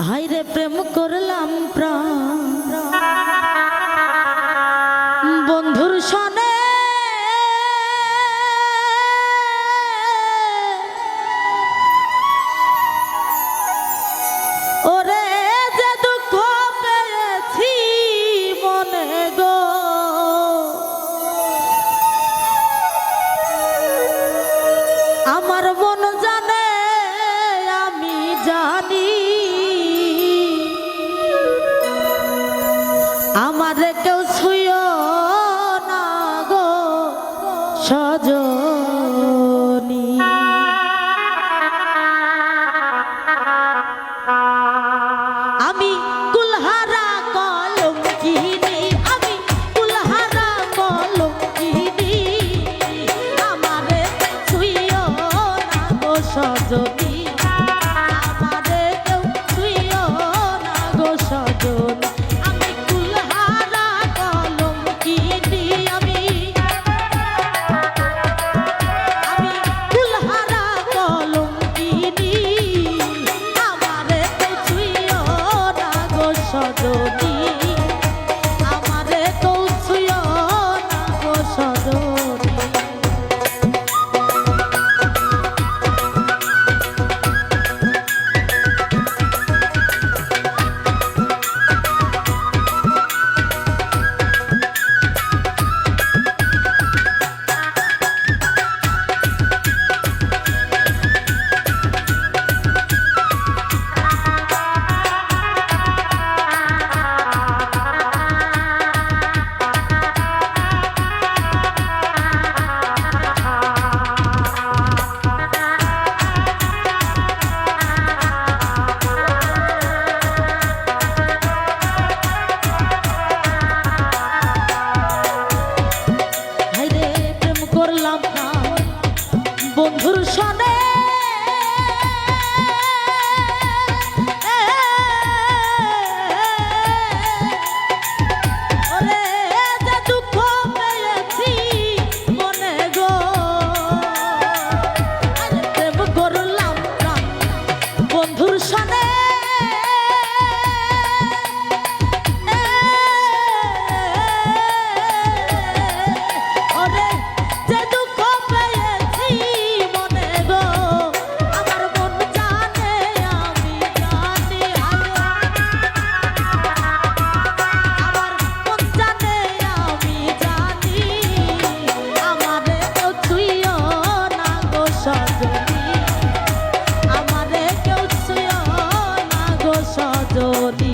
হাইরে প্রেম করলাম প্রাণ বন্ধুর সনে ওরে যে দুঃখ পেয়েছি মনে গো আমার মন জানে আমি জানি আমার কেউ ছুঁয়ো না গো সজনী আমি কুলহারা কলঙ্কিনী আমি কুলহারা কলঙ্কিনী আমারে ছুঁয়ো না গো সজনী আমারে কেউ ছুঁয়ো না গো সজনী আমি কুলহারা কলঙ্কিনী আমি কুলহারা কলঙ্কিনী আমারে কেউ ছুঁয়ো না গো সজনী আমারে কেউ ছুঁয়ো না গো সজনী বন্ধুর সনে ওরে যে দুঃখ পেয়েছি মনে গো প্রেম করলাম বন্ধুর সনে ওরে যে দুঃখ পেয়েছি মনে গো আমার মন জানে আমি জানি আমার মন জানে আমি জানি আমারে কেউ ছুঁয়ো না গো সজনী আমারে কেউ ছুঁয়ো না গো সজনী